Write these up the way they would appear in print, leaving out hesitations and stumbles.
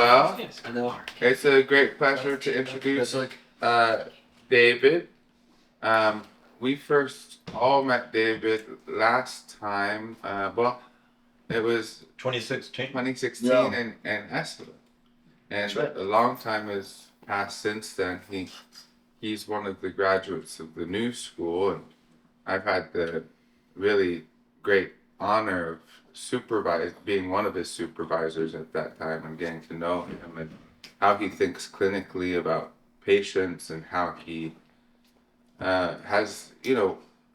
Well, Yes, I know. it's a great pleasure to introduce David. Um, we first all met David last time. It was 2016. 2016 Yeah. in Asilomar. And That's right. a long time has passed since then. He's one of the graduates of the new school, and I've had the really great honor of being one of his supervisors at that time and getting to know him and how he thinks clinically about patients and how he has,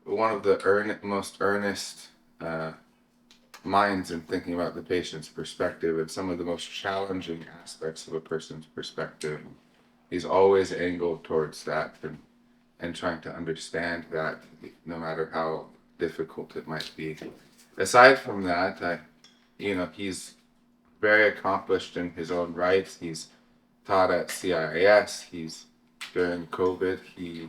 one of the most earnest minds in thinking about the patient's perspective and some of the most challenging aspects of a person's perspective. He's always angled towards that and trying to understand that no matter how difficult it might be. Aside from that, he's very accomplished in his own right. He's taught at CIS. During COVID, he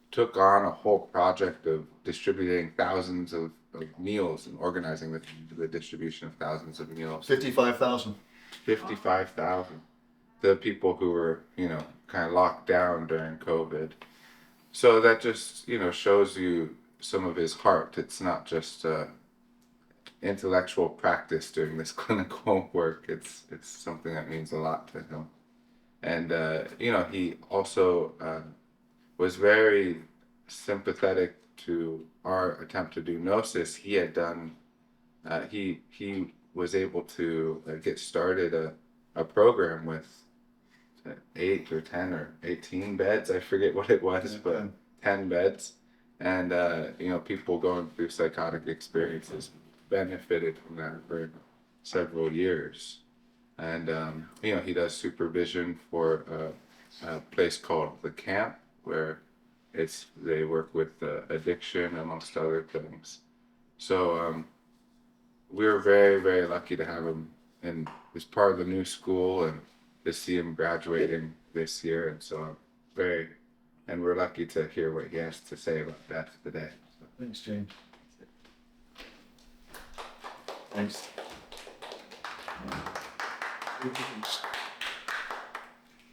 took on a whole project of distributing thousands of meals and organizing the distribution of thousands of meals. 55,000. 55,000. The people who were, kind of locked down during COVID. So that just, shows you some of his heart. It's not just intellectual practice doing this clinical work. It's something that means a lot to him. And, he also was very sympathetic to our attempt to do Gnosis. He had done, he was able to get started a program with 8 or 10 or 18 beds. I forget what it was, but 10 beds. And, people going through psychotic experiences benefited from that for several years. And, he does supervision for a place called The Camp, where they work with addiction amongst other things. So we're very, very lucky to have him in as part of the new school and to see him graduating this year. And so and we're lucky to hear what he has to say about that today. So. Thanks, James. Thanks.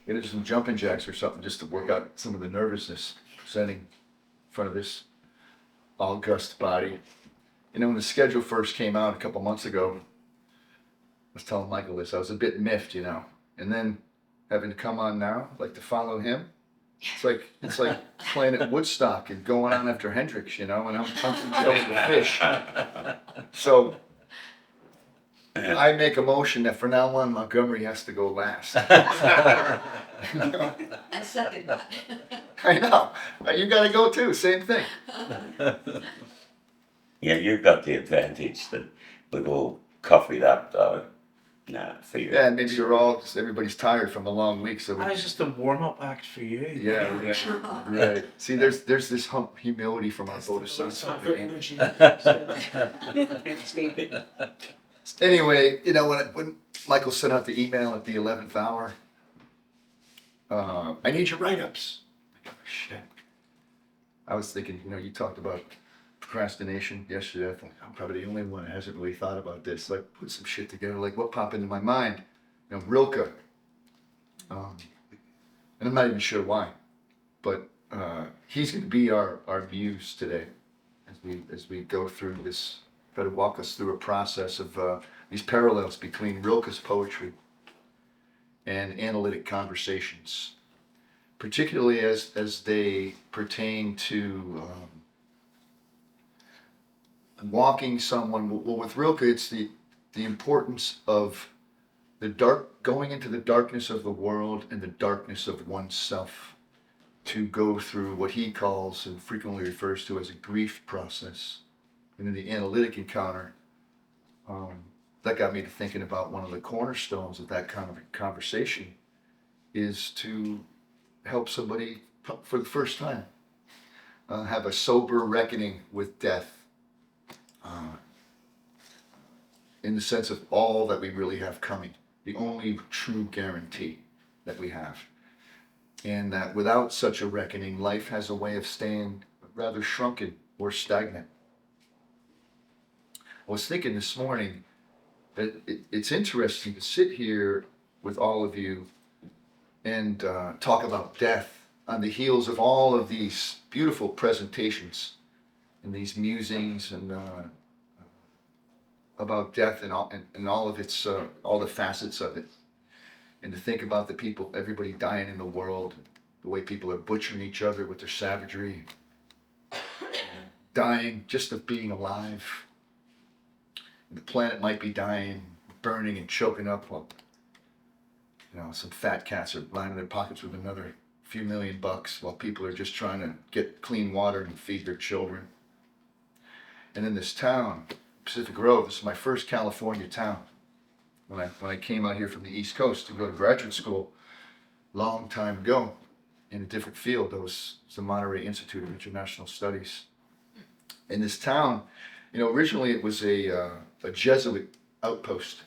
Get into some jumping jacks or something just to work out some of the nervousness presenting in front of this august body. When the schedule first came out a couple months ago, I was telling Michael this, I was a bit miffed, and then having to come on now, like to follow him, it's like playing at Woodstock and going on after Hendrix, and I'm pumping the fish. So I make a motion that for now on Montgomery has to go last. I second that. I know. You got to go too. Same thing. Yeah, you've got the advantage that we've all coffeeed up for you. Yeah, and maybe everybody's tired from a long week, so I was just a warm-up act for you. yeah, right. See, there's this humility from our Bodhisattva. For energy. Anyway, when Michael sent out the email at the 11th hour, I need your write-ups. Oh, shit. I was thinking, you talked about procrastination yesterday. I thought, I'm probably the only one that hasn't really thought about this. Like, put some shit together. Like, what popped into my mind? Rilke. And I'm not even sure why, but he's going to be our muse today as we go through this. Try to walk us through a process of these parallels between Rilke's poetry and analytic conversations, particularly as they pertain to walking someone. Well, with Rilke, it's the importance of going into the darkness of the world and the darkness of oneself to go through what he calls and frequently refers to as a grief process. And in the analytic encounter, that got me to thinking about one of the cornerstones of that kind of conversation is to help somebody for the first time have a sober reckoning with death in the sense of all that we really have coming, the only true guarantee that we have. And that without such a reckoning, life has a way of staying rather shrunken or stagnant. I was thinking this morning it's interesting to sit here with all of you and talk about death on the heels of all of these beautiful presentations and these musings and about death and all of its all the facets of it, and to think about the people, everybody dying in the world, the way people are butchering each other with their savagery, dying just of being alive. The planet might be dying, burning and choking up while, some fat cats are lining their pockets with another few $1,000,000 while people are just trying to get clean water and feed their children. And in this town, Pacific Grove, this is my first California town. When I came out here from the East Coast to go to graduate school, long time ago, in a different field, it was the Monterey Institute of International Studies. In this town, originally it was a Jesuit outpost,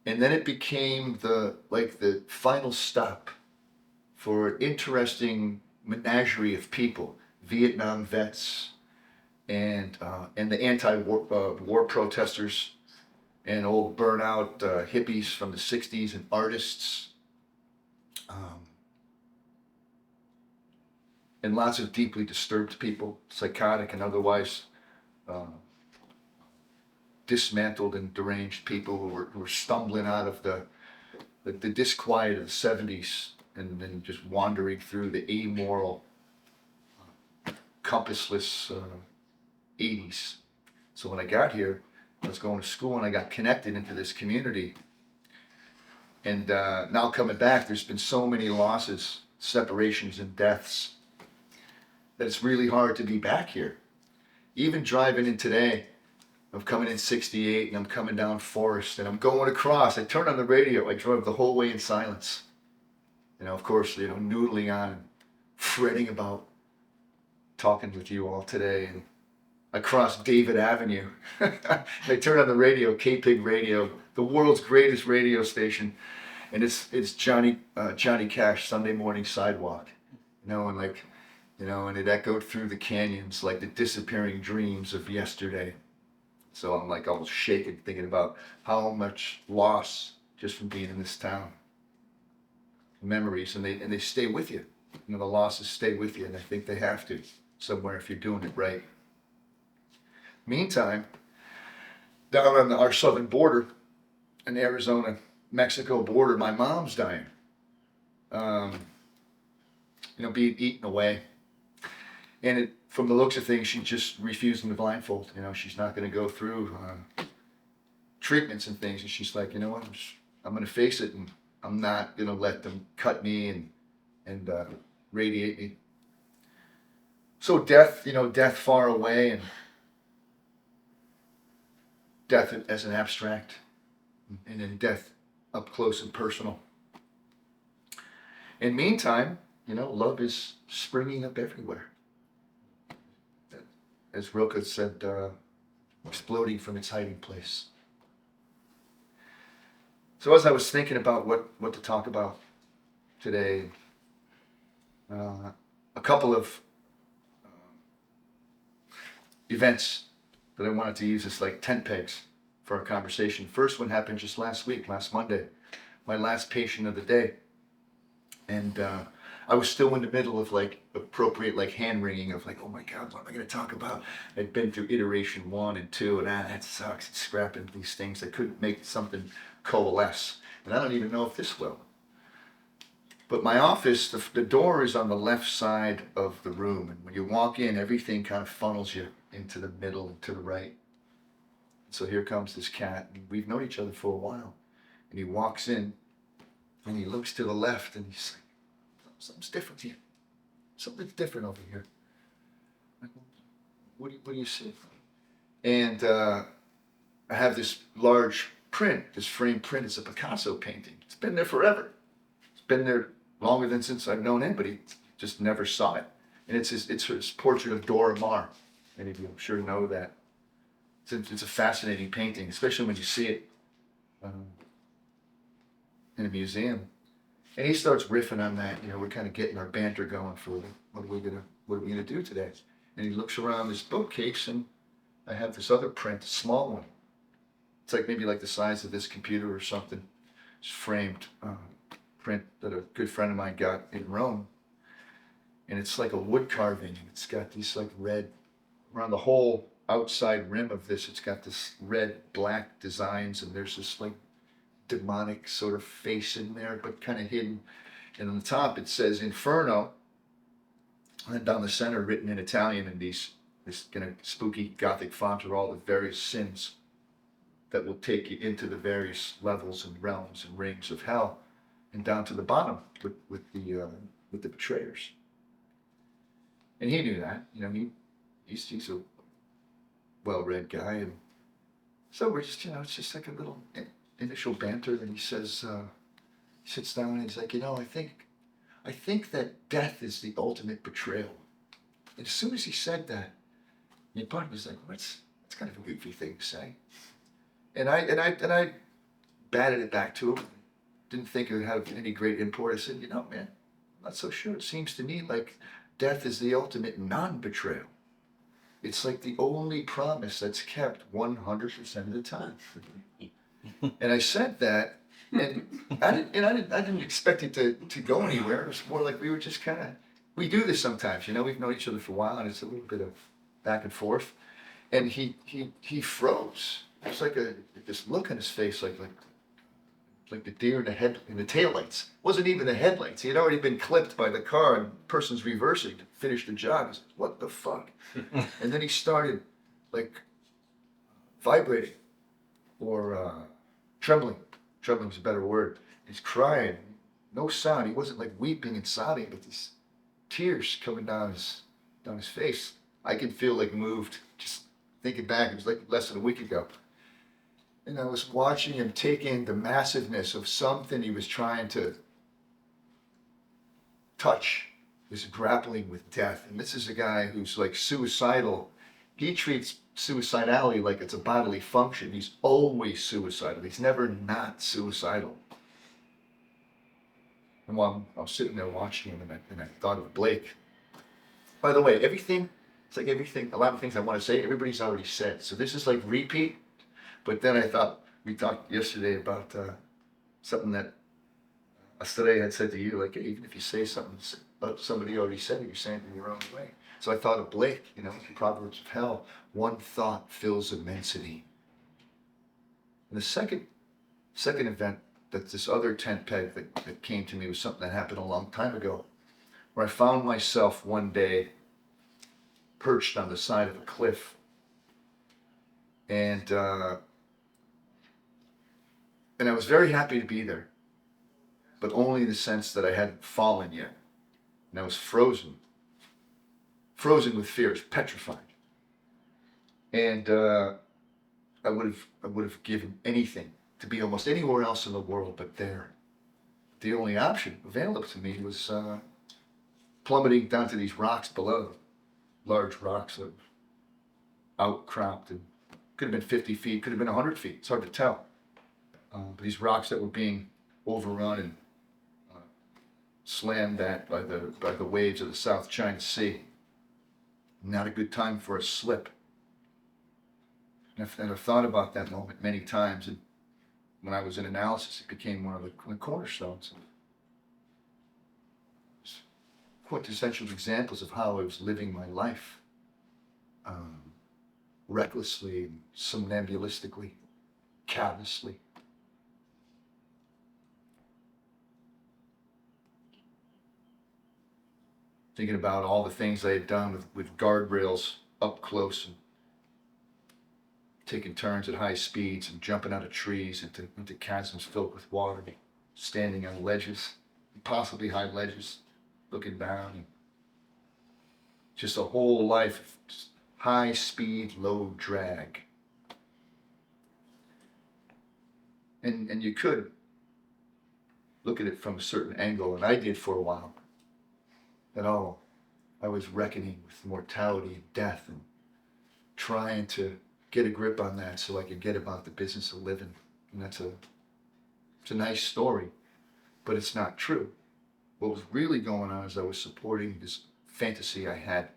and then it became the final stop for an interesting menagerie of people, Vietnam vets, and the anti-war protesters, and old burnout hippies from the '60s, and artists, and lots of deeply disturbed people, psychotic and otherwise dismantled and deranged people who were stumbling out of the disquiet of the '70s and then just wandering through the amoral, compassless '80s. So when I got here, I was going to school and I got connected into this community. And now coming back, there's been so many losses, separations, and deaths that it's really hard to be back here. Even driving in today, I'm coming in 68 and I'm coming down Forest and I'm going across. I turned on the radio. I drove the whole way in silence. Of course, noodling on and fretting about talking with you all today. And I crossed David Avenue. I turned on the radio, K-Pig Radio, the world's greatest radio station. And it's Johnny Cash, Sunday Morning Sidewalk. And it echoed through the canyons like the disappearing dreams of yesterday. So I'm all shaken thinking about how much loss just from being in this town. Memories, and they stay with you. The losses stay with you, and I think they have to somewhere if you're doing it right. Meantime, down on our southern border, in the Arizona-Mexico border, my mom's dying. Being eaten away. And from the looks of things, she's just refusing the blindfold. She's not going to go through treatments and things. And she's like, I'm going to face it, and I'm not going to let them cut me and radiate me. So death far away, and death as an abstract, and then death up close and personal. And meantime, love is springing up everywhere. As Rilke said, exploding from its hiding place. So as I was thinking about what to talk about today, a couple of events that I wanted to use as tent pegs for our conversation. First one happened just last Monday, my last patient of the day. And I was still in the middle of appropriate hand wringing of oh my God, what am I going to talk about? I'd been through iteration 1 and 2, and that sucks. It's scrapping these things. I couldn't make something coalesce. And I don't even know if this will. But my office, the door is on the left side of the room. And when you walk in, everything kind of funnels you into the middle and to the right. So here comes this cat. And we've known each other for a while. And he walks in and he looks to the left and he's like, something's different here. Something's different over here. What do you see? And I have this large print, this framed print. It's a Picasso painting. It's been there forever. It's been there longer than since I've known him, but he just never saw it. And it's his portrait of Dora Maar. Many of you, I'm sure, know that. It's a fascinating painting, especially when you see it in a museum. And he starts riffing on that. We're kind of getting our banter going for what are we gonna do today? And he looks around this bookcase, and I have this other print, a small one. It's like maybe like the size of this computer or something. It's framed print that a good friend of mine got in Rome. And it's like a wood carving. And it's got these like red, around the whole outside rim of this, it's got this red, black designs. And there's this like demonic sort of face in there, but kind of hidden. And on the top it says Inferno. And then down the center, written in Italian in this kind of spooky Gothic font, are all the various sins that will take you into the various levels and realms and rings of hell, and down to the bottom with the betrayers. And he knew that, you know, he's a well-read guy, and so we're just, you know, it's just like a little initial banter. And he says, he sits down and he's like, you know, I think that death is the ultimate betrayal. And as soon as he said that, my partner was like, well, that's kind of a goofy thing to say. And I batted it back to him. Didn't think it would have any great import. I said, you know, man, I'm not so sure. It seems to me like death is the ultimate non-betrayal. It's like the only promise that's kept 100% of the time. And I said that, and I didn't expect it to go anywhere. It was more like we were just kind of, we do this sometimes, you know. We've known each other for a while, and it's a little bit of back and forth. And he froze. It was like this look on his face, like the deer in the taillights. Wasn't even the headlights. He had already been clipped by the car, and the person's reversing to finish the job. I was like, what the fuck? And then he started like vibrating or trembling. Trembling is a better word. He's crying. No sound. He wasn't like weeping and sobbing, but these tears coming down his face. I could feel like moved. Just thinking back, it was like less than a week ago. And I was watching him take in the massiveness of something he was trying to touch. He was grappling with death. And this is a guy who's like suicidal. He treats suicidality like it's a bodily function. He's always suicidal. He's never not suicidal. And while I was sitting there watching him, and I thought of Blake. By the way, it's like everything, a lot of things I want to say, everybody's already said. So this is like repeat. But then I thought, we talked yesterday about something that Astray had said to you, like, hey, even if you say something about somebody already said it, you're saying it in your own way. So I thought of Blake, you know, the Proverbs of Hell, one thought fills immensity. And the second event, that this other tent peg that came to me, was something that happened a long time ago, where I found myself one day perched on the side of a cliff. And I was very happy to be there, but only in the sense that I hadn't fallen yet. And I was frozen with fear, petrified. And I would have given anything to be almost anywhere else in the world but there. The only option available to me was plummeting down to these rocks below, large rocks that outcropped, and could have been 50 feet, could have been 100 feet. It's hard to tell. But these rocks that were being overrun and slammed at by the waves of the South China Sea. Not a good time for a slip. And I've thought about that moment many times. And when I was in analysis, it became one of the cornerstones. Quintessential examples of how I was living my life. Recklessly, somnambulistically, callously. Thinking about all the things I had done with guardrails up close, and taking turns at high speeds and jumping out of trees into chasms filled with water, standing on ledges, possibly high ledges, looking down. And just a whole life of just high speed, low drag. And you could look at it from a certain angle, and I did for a while. That I was reckoning with mortality and death and trying to get a grip on that so I could get about the business of living. And it's a nice story, but it's not true. What was really going on is I was supporting this fantasy I had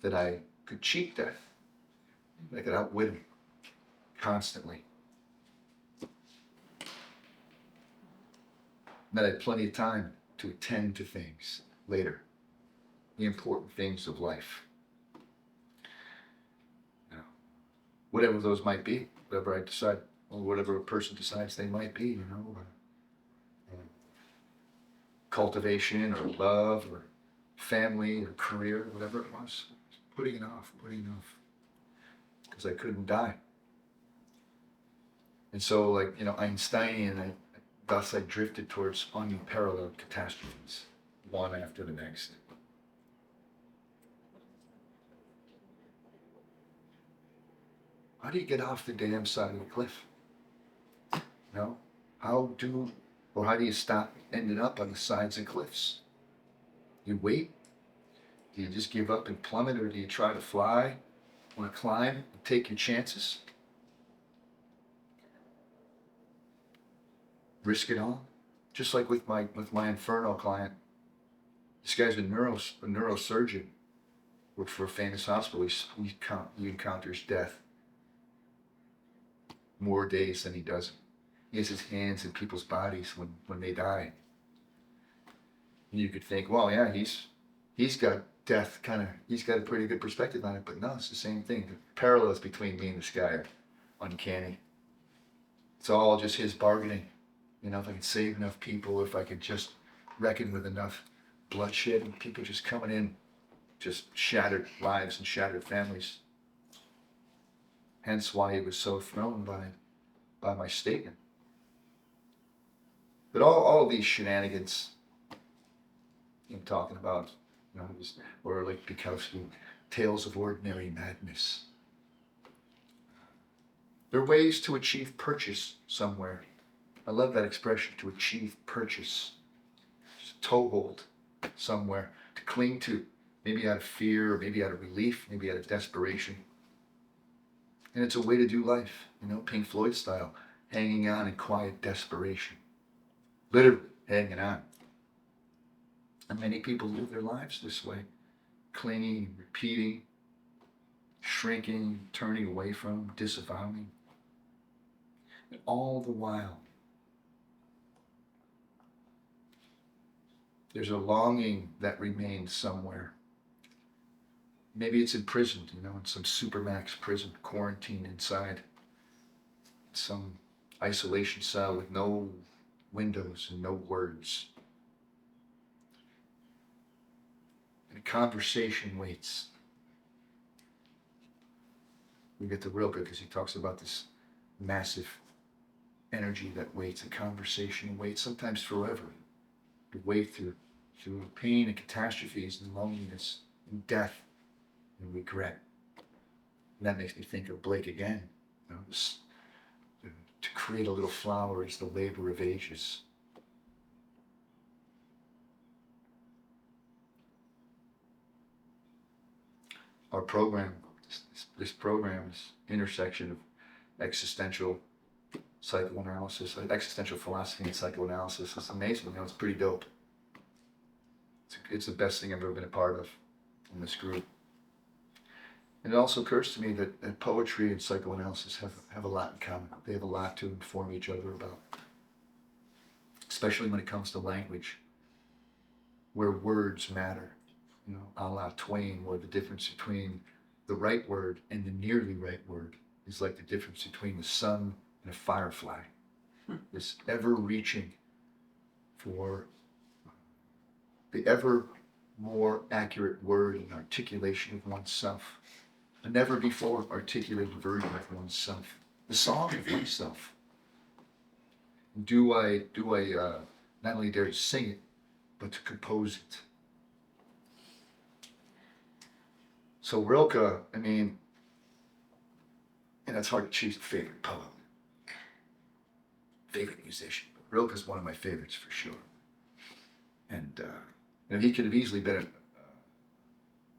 that I could cheat death. I could outwit him constantly. that I had plenty of time to attend to things later, the important things of life. You know, whatever those might be, whatever I decide, or whatever a person decides they might be, you know, cultivation or love or family or career, whatever it was, putting it off, because I couldn't die. And so, like, you know, Einsteinian, thus I drifted towards unparalleled catastrophes, one after the next. How do you get off the damn side of the cliff? You know, how do you stop ending up on the sides of cliffs? You wait? Do you just give up and plummet, or do you try to fly? Want to climb and take your chances? Risk it all? Just like with my Inferno client. This guy's a neurosurgeon. Worked for a famous hospital. He encounters death more days than he doesn't. He has his hands in people's bodies when they die. And you could think, well, yeah, he's got death he's got a pretty good perspective on it, but no, it's the same thing. The parallels between me and this guy are uncanny. It's all just his bargaining. You know, if I could save enough people, if I could just reckon with enough bloodshed and people just coming in, just shattered lives and shattered families. Hence why he was so thrown by my statement. But all of these shenanigans I'm talking about, you know, or like Bukowski, tales of ordinary madness. They're ways to achieve purchase somewhere. I love that expression, to achieve purchase. Just a toehold somewhere to cling to, maybe out of fear, or maybe out of relief, maybe out of desperation. And it's a way to do life, you know, Pink Floyd style, hanging on in quiet desperation. Literally hanging on. And many people live their lives this way, clinging, repeating, shrinking, turning away from, disavowing. And all the while, there's a longing that remains somewhere. Maybe it's imprisoned, you know, in some supermax prison, quarantined inside some isolation cell with no windows and no words. And a conversation waits. We get to Rilke because he talks about this massive energy that waits, a conversation waits, sometimes forever. To wait through pain and catastrophes and loneliness and death and regret. And that makes me think of Blake again. You know, to create a little flower is the labor of ages. Our program, this program is intersection of existential psychoanalysis, existential philosophy and psychoanalysis. It's amazing, you know, it's pretty dope. It's the best thing I've ever been a part of in this group. And it also occurs to me that poetry and psychoanalysis have a lot in common. They have a lot to inform each other about, especially when it comes to language, where words matter. You know, a la Twain, where the difference between the right word and the nearly right word is like the difference between the sun and a firefly. This ever reaching for the ever more accurate word and articulation of oneself. A never before articulated version of oneself. The song of oneself. Do I not only dare to sing it, but to compose it? So Rilke, I mean, and it's hard to choose a favorite poet, favorite musician, but Rilke's one of my favorites for sure. And you know, he could have easily been a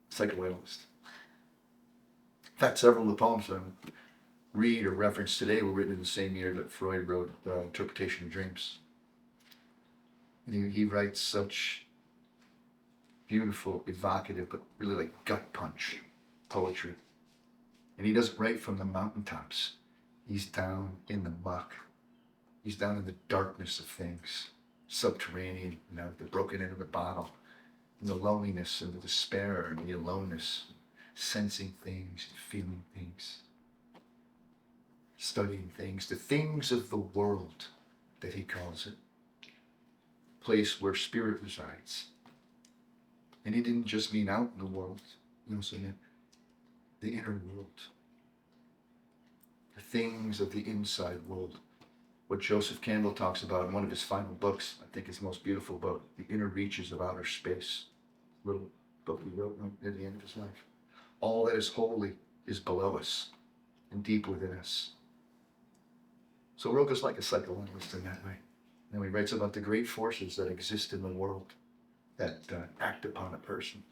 psychoanalyst. In fact, several of the poems I read or reference today were written in the same year that Freud wrote Interpretation of Dreams. And he writes such beautiful, evocative, but really like gut punch poetry. And he doesn't write from the mountaintops. He's down in the muck. He's down in the darkness of things. subterranean, the broken end of the bottle, and the loneliness and the despair and the aloneness, sensing things and feeling things, studying things, the things of the world that he calls it, place where spirit resides. And he didn't just mean out in the world, he also meant the inner world, the things of the inside world. What Joseph Campbell talks about in one of his final books, I think his most beautiful book, The Inner Reaches of Outer Space, little book he wrote at the end of his life. All that is holy is below us and deep within us. So Rilke's like a psychoanalyst in that way. And he writes about the great forces that exist in the world that act upon a person,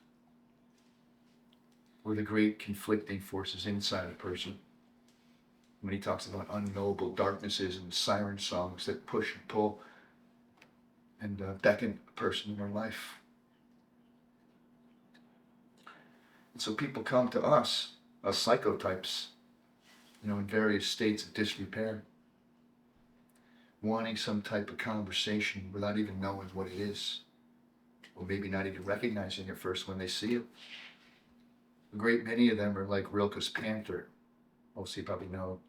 or the great conflicting forces inside a person. When he talks about unknowable darknesses and siren songs that push and pull and beckon a person in their life. And so people come to us psychotypes, in various states of disrepair, wanting some type of conversation without even knowing what it is, or maybe not even recognizing it first when they see it. A great many of them are like Rilke's Panther. Most of you probably know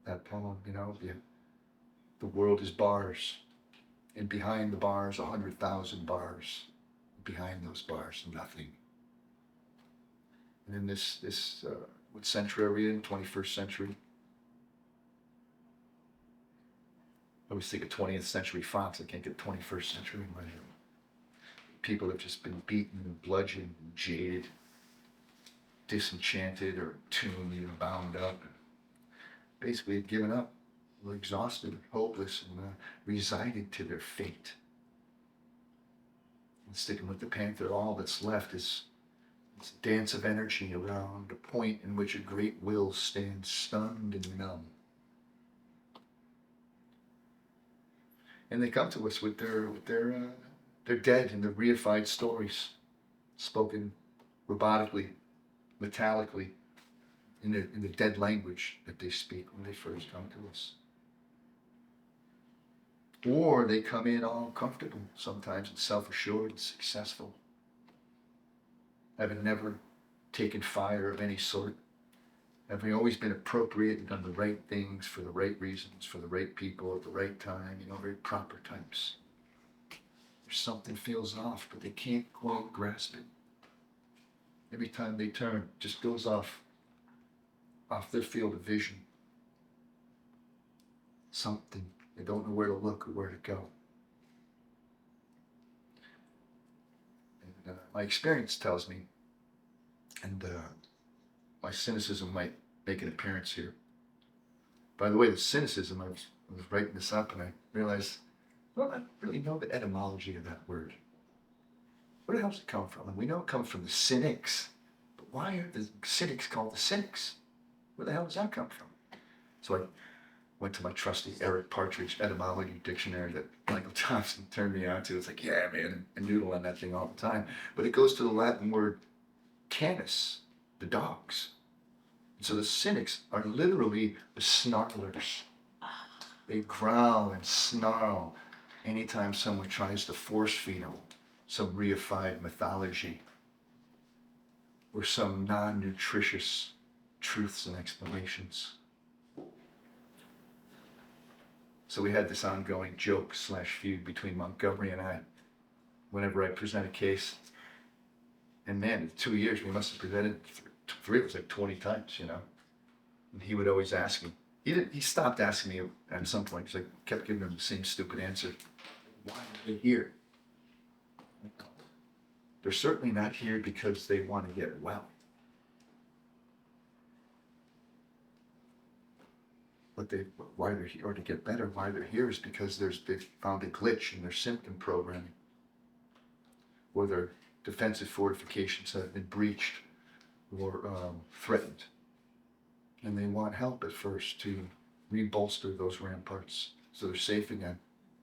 that poem, the world is bars, and behind the bars, 100,000 bars. Behind those bars, nothing. And in this what century are we in? 21st century. I always think of 20th century Fox. I can't get 21st century in my head. People have just been beaten and bludgeoned and jaded, disenchanted or tuned, bound up. Basically had given up, were exhausted, hopeless, and resigned to their fate. And sticking with the Panther, all that's left is this dance of energy around a point in which a great will stands stunned and numb. And they come to us with their dead and their reified stories, spoken robotically, metallically, in the dead language that they speak when they first come to us. Or they come in all comfortable, sometimes and self-assured and successful, having never taken fire of any sort, having always been appropriate and done the right things for the right reasons, for the right people at the right time, very proper types. There's something feels off, but they can't quite grasp it. Every time they turn, it just goes off their field of vision. Something. They don't know where to look or where to go. And my experience tells me, and my cynicism might make an appearance here. By the way, the cynicism, I was writing this up and I realized, I don't really know the etymology of that word. Where the hell does it come from? And we know it comes from the cynics, but why are the cynics called the cynics? Where the hell does that come from? So I went to my trusty Eric Partridge etymology dictionary that Michael Thompson turned me on to. It's like, yeah, man, I noodle on that thing all the time. But it goes to the Latin word canis, the dogs. And so the cynics are literally the snarlers. They growl and snarl anytime someone tries to force feed them some reified mythology or some non-nutritious truths and explanations. So we had this ongoing joke/feud between Montgomery and I whenever I present a case. And man, in 2 years, we must have presented three, it was like 20 times, And he would always ask me. He stopped asking me at some point, because I kept giving him the same stupid answer. Why are they here? They're certainly not here because they want to get well. Why they're here, or to get better, why they're here is because they've found a glitch in their symptom programming, or their defensive fortifications have been breached or threatened. And they want help at first to rebolster those ramparts so they're safe again.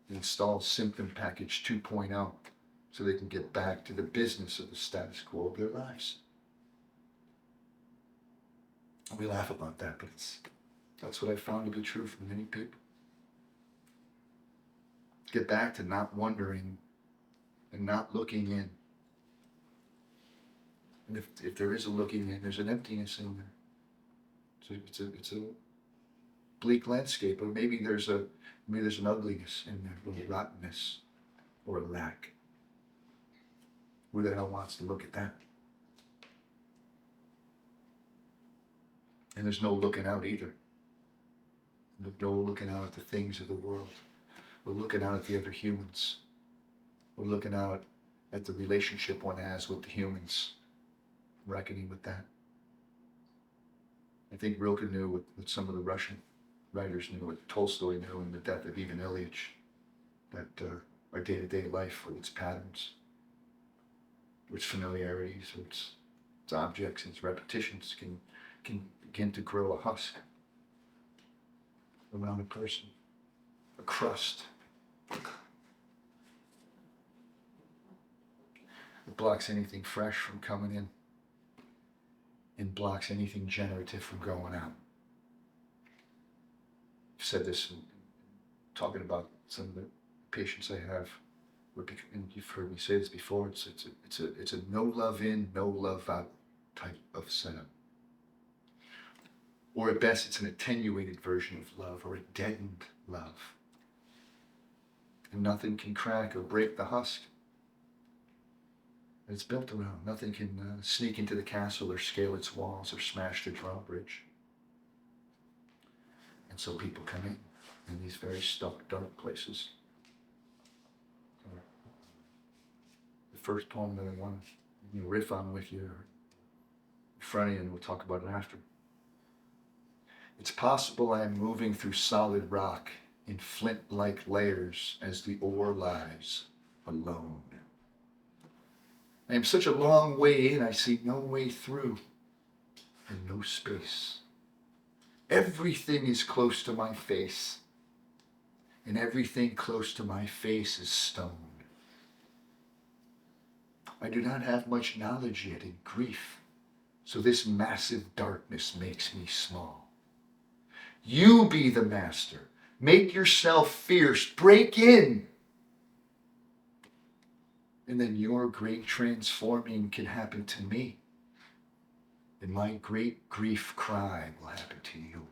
Install symptom package 2.0 so they can get back to the business of the status quo of their lives. We laugh about that, but that's what I found to be true for many people. get back to not wondering and not looking in. And if there is a looking in, there's an emptiness in there. It's a bleak landscape, or maybe there's an ugliness in there, a little rottenness or a lack. Who the hell wants to look at that? And there's no looking out either. No looking out at the things of the world. We're looking out at the other humans. We're looking out at the relationship one has with the humans, reckoning with that. I think Rilke knew what some of the Russian writers knew, what Tolstoy knew in the death of Ivan Ilyich, that our day-to-day life with its patterns, its familiarities, its objects, its repetitions can begin to grow a husk around a person, a crust. It blocks anything fresh from coming in and blocks anything generative from going out. I've said this in talking about some of the patients I have, and you've heard me say this before, it's a no love in, no love out type of setup. Or at best, it's an attenuated version of love, or a deadened love. And nothing can crack or break the husk that it's built around. Nothing can sneak into the castle or scale its walls or smash the drawbridge. And so people come in these very stuck, dark places. The first poem that I want to riff on with you, or in front of you, and we'll talk about it after. It's possible I am moving through solid rock in flint-like layers as the ore lies alone. I am such a long way in, I see no way through and no space. Everything is close to my face, and everything close to my face is stone. I do not have much knowledge yet in grief, so this massive darkness makes me small. You be the master. Make yourself fierce. Break in. And then your great transforming can happen to me. And my great grief cry will happen to you.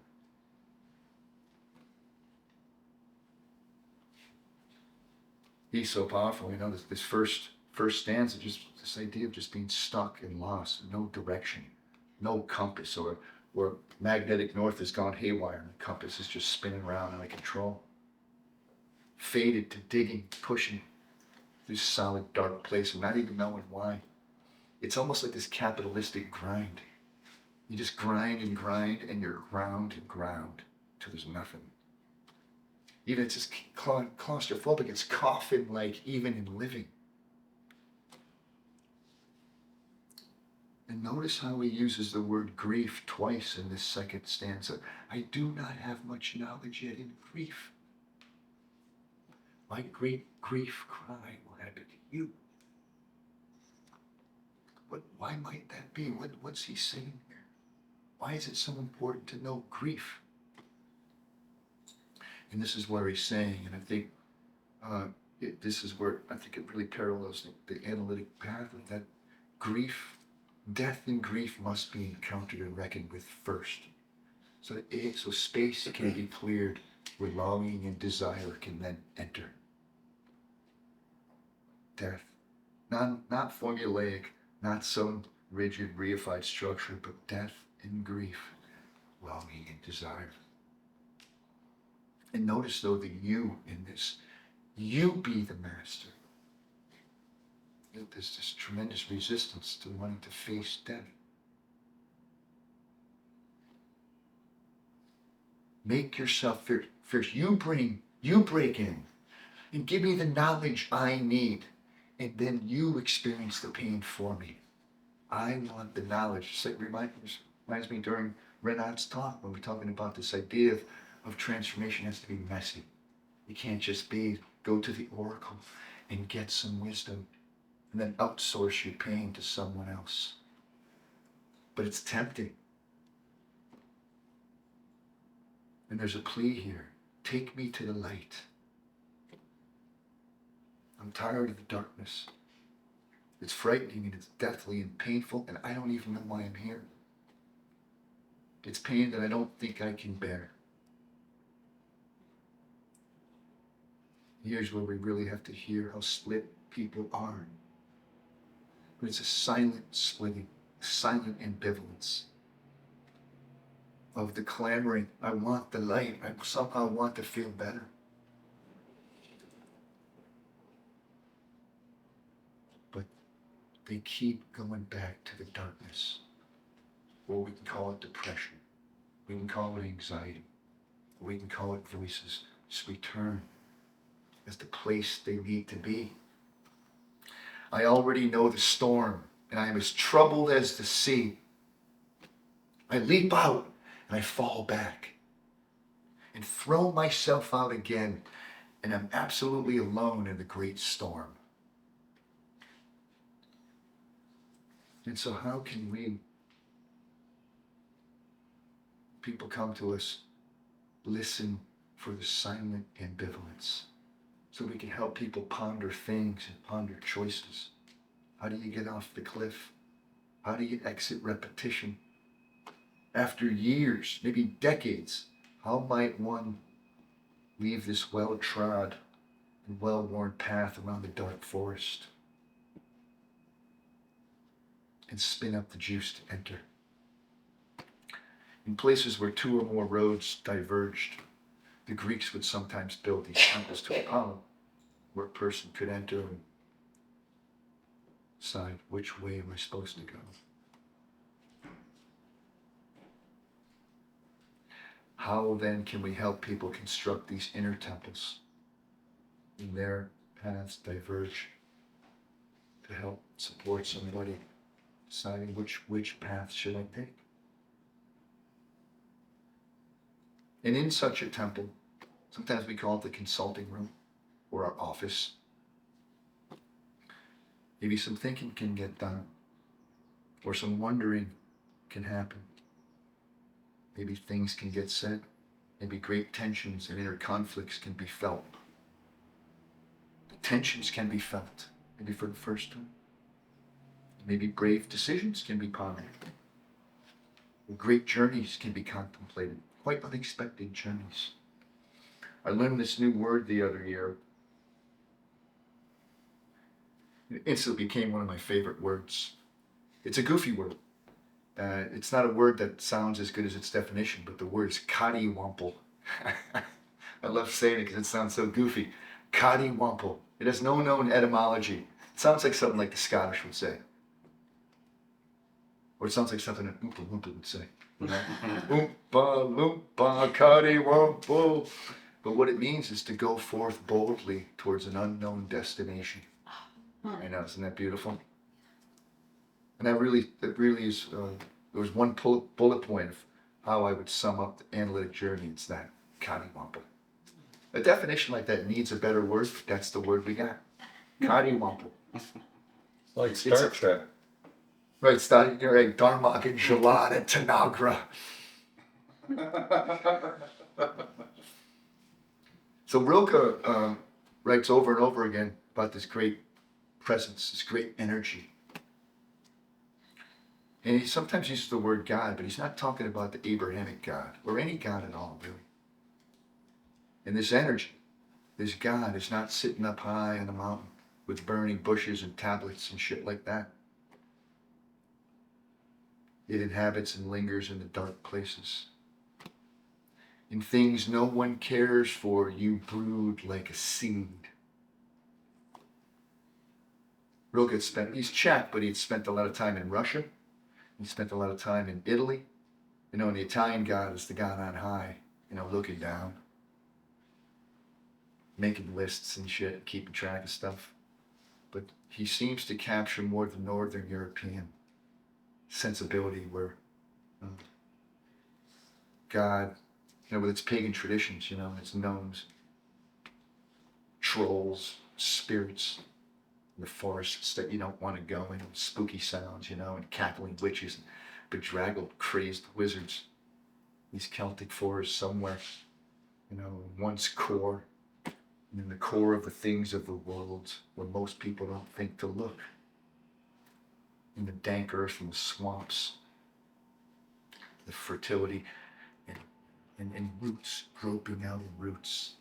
He's so powerful, this first stanza, just this idea of just being stuck and lost, no direction, no compass, or magnetic north has gone haywire and the compass is just spinning around out of control. Faded to digging, pushing this solid dark place and not even knowing why. It's almost like this capitalistic grind. You just grind and you're ground and ground till there's nothing. Even it's just claustrophobic, it's coffin-like even in living. And notice how he uses the word grief twice in this second stanza. I do not have much knowledge yet in grief. My great grief cry will happen to you. Why might that be? What's he saying here? Why is it so important to know grief? And this is where he's saying, and I think this is where I think it really parallels the analytic path, that grief, death and grief must be encountered and reckoned with first. So space can be cleared where longing and desire can then enter. Death. Not formulaic, not some rigid, reified structure, but death and grief, longing and desire. And notice though the you in this, you be the master. There's this tremendous resistance to wanting to face death. Make yourself fierce. You break in and give me the knowledge I need, and then you experience the pain for me. I want the knowledge. It's like reminds me during Renat's talk when we're talking about this idea of transformation has to be messy. You can't just go to the oracle and get some wisdom and then outsource your pain to someone else. But it's tempting. And there's a plea here. Take me to the light. I'm tired of the darkness. It's frightening and it's deathly and painful, and I don't even know why I'm here. It's pain that I don't think I can bear. Here's where we really have to hear how split people are. But it's a silent splitting, a silent ambivalence of the clamoring. I want the light. I somehow want to feel better. But they keep going back to the darkness. Or we can call it depression. We can call it anxiety. We can call it voices. Just return as the place they need to be. I already know the storm, and I am as troubled as the sea. I leap out, and I fall back, and throw myself out again, and I'm absolutely alone in the great storm. And so how can people come to us, listen for the silent ambivalence, so we can help people ponder things and ponder choices? How do you get off the cliff? How do you exit repetition? After years, maybe decades, how might one leave this well-trod and well-worn path around the dark forest and spin up the juice to enter? In places where two or more roads diverged, the Greeks would sometimes build these temples to Apollo, where a person could enter and decide, which way am I supposed to go? How then can we help people construct these inner temples when their paths diverge, to help support somebody deciding which path should I take? And in such a temple, sometimes we call it the consulting room or our office, maybe some thinking can get done, or some wondering can happen. Maybe things can get said. Maybe great tensions and inner conflicts can be felt. The tensions can be felt, maybe for the first time. Maybe brave decisions can be pondered. Great journeys can be contemplated, quite unexpected journeys. I learned this new word the other year. It instantly became one of my favorite words. It's a goofy word. It's not a word that sounds as good as its definition, but the word is cottywomple. I love saying it because it sounds so goofy. Cottywomple. It has no known etymology. It sounds like something like the Scottish would say. Or it sounds like something an Oompa Loompa would say. You know? Oompa Loompa, cottywomple. But what it means is to go forth boldly towards an unknown destination. I know, isn't that beautiful? And that really is, there was one bullet point of how I would sum up the analytic journey. It's that, cottywomple. A definition like that needs a better word. That's the word we got. Cottywomple. Like Star Trek. Right, starting your egg, Darmok and Jalad and Tanagra. So Rilke writes over and over again about this great presence, this great energy. And he sometimes uses the word God, but he's not talking about the Abrahamic God, or any God at all, really. And this energy, this God, is not sitting up high on a mountain with burning bushes and tablets and shit like that. It inhabits and lingers in the dark places. In things no one cares for, you brood like a seed. Rilke he's Czech, but he'd spent a lot of time in Russia. He spent a lot of time in Italy. You know, and the Italian God is the God on high, you know, looking down, making lists and shit, keeping track of stuff. But he seems to capture more the Northern European sensibility where God, you know, with its pagan traditions, you know, its gnomes, trolls, spirits, the forests that you don't want to go in, spooky sounds, you know, and cackling witches, and bedraggled, crazed wizards. These Celtic forests somewhere, you know, once core, And in the core of the things of the world where most people don't think to look. In the dank earth and the swamps, the fertility and roots groping out in roots.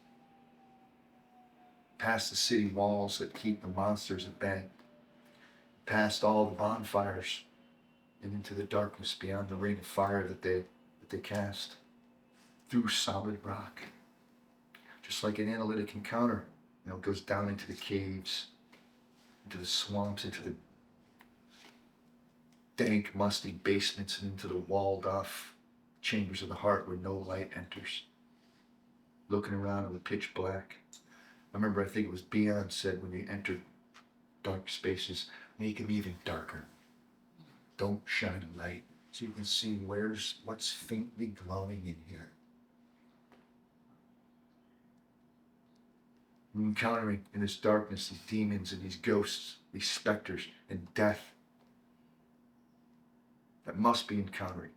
Past the city walls that keep the monsters at bay. Past all the bonfires and into the darkness beyond the ring of fire that they cast. Through solid rock. Just like an analytic encounter, it goes down into the caves, into the swamps, into the dank, musty basements, and into the walled off chambers of the heart where no light enters. Looking around in the pitch black. I remember, I think it was Beyond said, when you enter dark spaces, make them even darker. Don't shine a light so you can see what's faintly glowing in here. I'm encountering in this darkness these demons and these ghosts, these specters and death that must be encountered.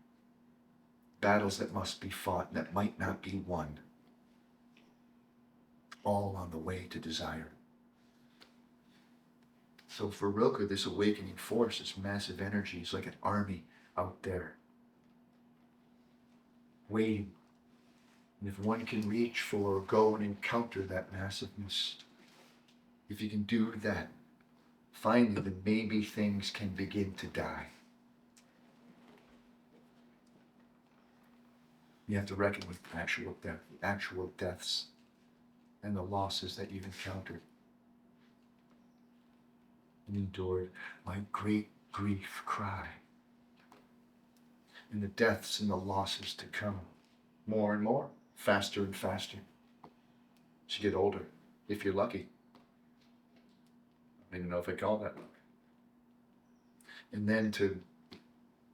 Battles that must be fought and that might not be won. All on the way to desire. So for Rilke, this awakening force, this massive energy is like an army out there. Waiting. And if one can reach for or go and encounter that massiveness, if you can do that, finally then maybe things can begin to die. You have to reckon with actual death, the actual deaths and the losses that you've encountered and endured. My great grief cry. And the deaths and the losses to come. More and more. Faster and faster. As you get older, if you're lucky. I don't even know if I call that luck. And then to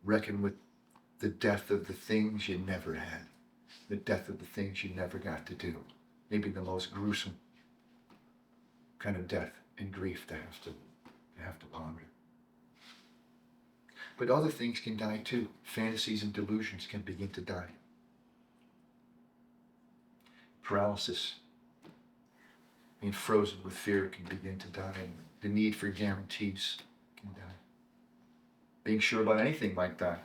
reckon with the death of the things you never had. The death of the things you never got to do. Maybe the most gruesome kind of death and grief to have to ponder. But other things can die too. Fantasies and delusions can begin to die. Paralysis, being frozen with fear, can begin to die. And the need for guarantees can die. Being sure about anything might die.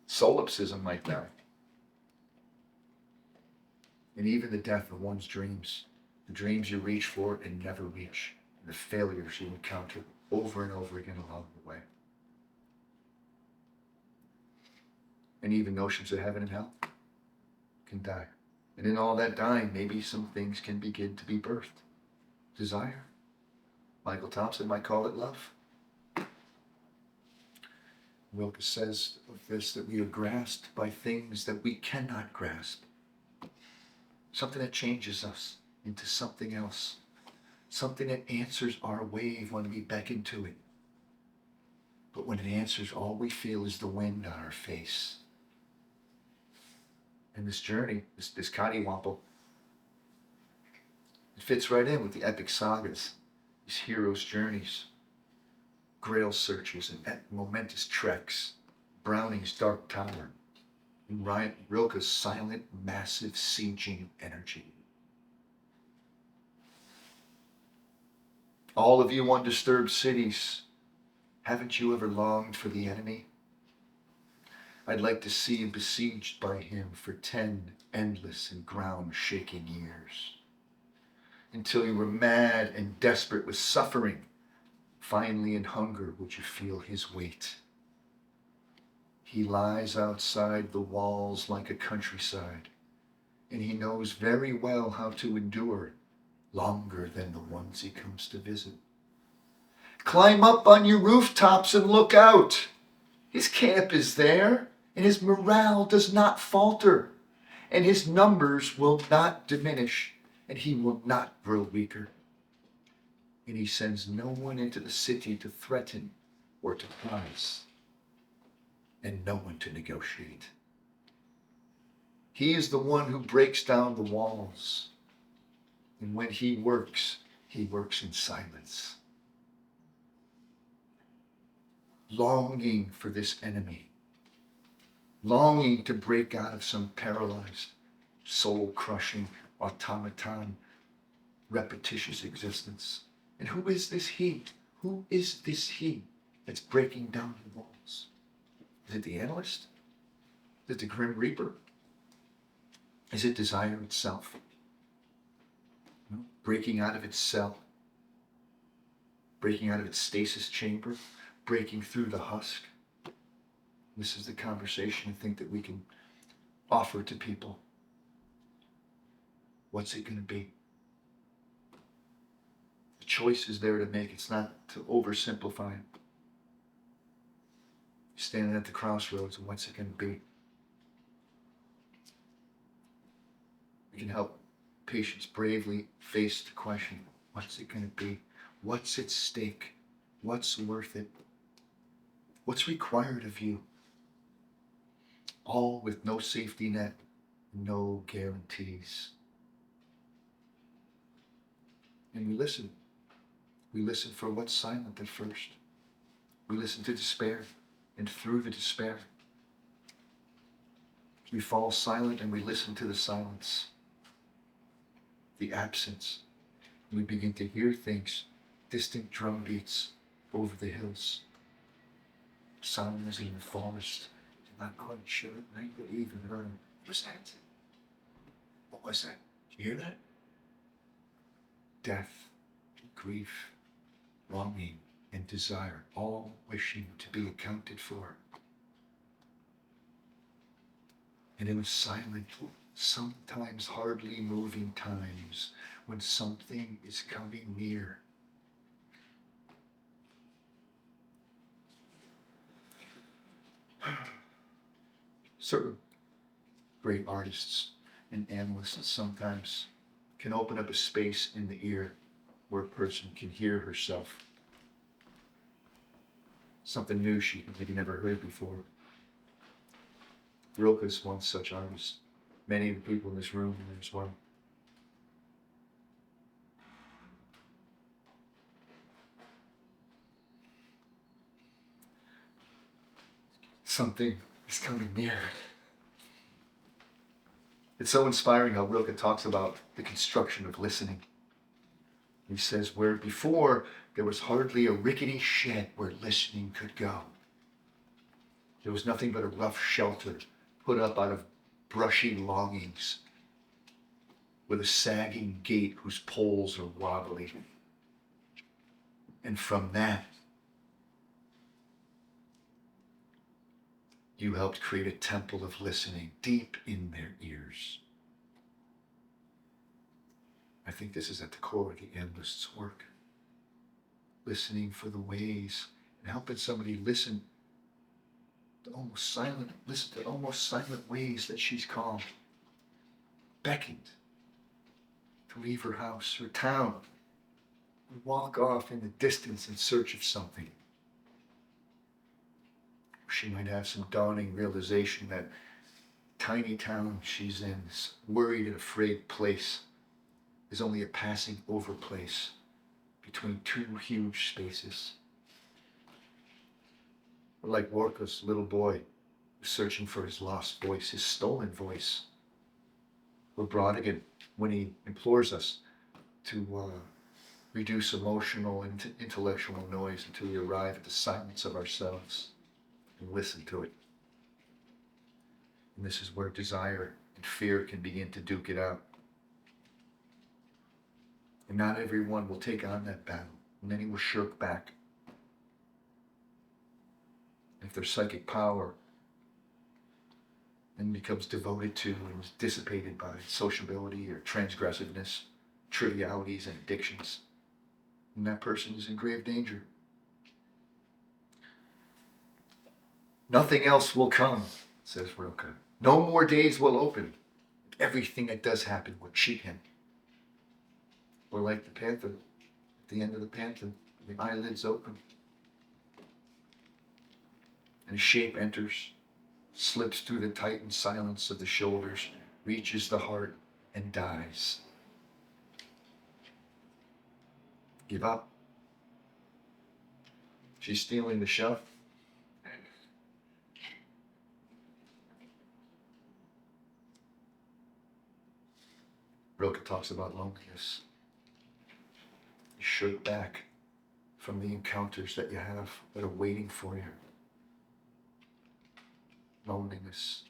Solipsism might die. And even the death of one's dreams. The dreams you reach for and never reach. And the failures you encounter over and over again along the way. And even notions of heaven and hell can die. And in all that dying, maybe some things can begin to be birthed. Desire. Michael Thompson might call it love. Rilke says of this that we are grasped by things that we cannot grasp. Something that changes us into something else. Something that answers our wave when we beckon to it. But when it answers, all we feel is the wind on our face. And this journey, this Cottywomple, it fits right in with the epic sagas, these heroes' journeys, grail searches and momentous treks, Browning's Dark Tower, and Rilke's silent, massive, sieging energy. All of you undisturbed cities, haven't you ever longed for the enemy? I'd like to see you besieged by him for 10 endless and ground-shaking years. Until you were mad and desperate with suffering. Finally in hunger would you feel his weight. He lies outside the walls like a countryside. And he knows very well how to endure longer than the ones he comes to visit. Climb up on your rooftops and look out. His camp is there. And his morale does not falter, and his numbers will not diminish, and he will not grow weaker. And he sends no one into the city to threaten or to promise, and no one to negotiate. He is the one who breaks down the walls, and when he works in silence. Longing for this enemy. Longing to break out of some paralyzed, soul-crushing automaton repetitious existence. And who is this he? Who is this he that's breaking down the walls? Is it the analyst? Is it the grim reaper? Is it desire itself? You know, breaking out of its cell, breaking out of its stasis chamber, breaking through the husk. This is the conversation I think that we can offer to people. What's it going to be? The choice is there to make. It's not to oversimplify it. You're standing at the crossroads, and what's it going to be? We can help patients bravely face the question, what's it going to be? What's at stake? What's worth it? What's required of you? All with no safety net, no guarantees. And we listen. We listen for what's silent at first. We listen to despair, and through the despair, we fall silent and we listen to the silence, the absence. We begin to hear things, distant drum beats over the hills, sounds in the forest. I'm not quite sure. I could even heard him. What was that? What was that? Did you hear that? Death, grief, longing, and desire, all wishing to be accounted for. And in the silent, sometimes hardly moving times, when something is coming near, certain great artists and analysts sometimes can open up a space in the ear where a person can hear herself. Something new she maybe never heard before. Rilke is one such artist. Many of the people in this room are as well. Something is coming near. It's so inspiring how Rilke talks about the construction of listening. He says, where before there was hardly a rickety shed where listening could go. There was nothing but a rough shelter put up out of brushy longings, with a sagging gate whose poles are wobbly. And from that, you helped create a temple of listening deep in their ears. I think this is at the core of the analyst's work. Listening for the ways and helping somebody listen to almost silent ways that she's called, beckoned to leave her house, her town, and walk off in the distance in search of something. She might have some dawning realization that tiny town she's in, this worried and afraid place, is only a passing over place between two huge spaces. Or like Lorca's little boy who's searching for his lost voice, his stolen voice. Or Brodigan when he implores us to reduce emotional and intellectual noise until we arrive at the silence of ourselves and listen to it. And this is where desire and fear can begin to duke it out. And not everyone will take on that battle. Many will shirk back. If their psychic power then becomes devoted to and is dissipated by sociability or transgressiveness, trivialities and addictions, then that person is in grave danger. Nothing else will come, says Rilke. No more days will open. Everything that does happen will cheat him. Or like the panther, at the end of the panther, the eyelids open. And a shape enters, slips through the tightened silence of the shoulders, reaches the heart, and dies. Give up. She's stealing the chef. Rilke talks about loneliness. shirk back from the encounters that you have that are waiting for you. Loneliness.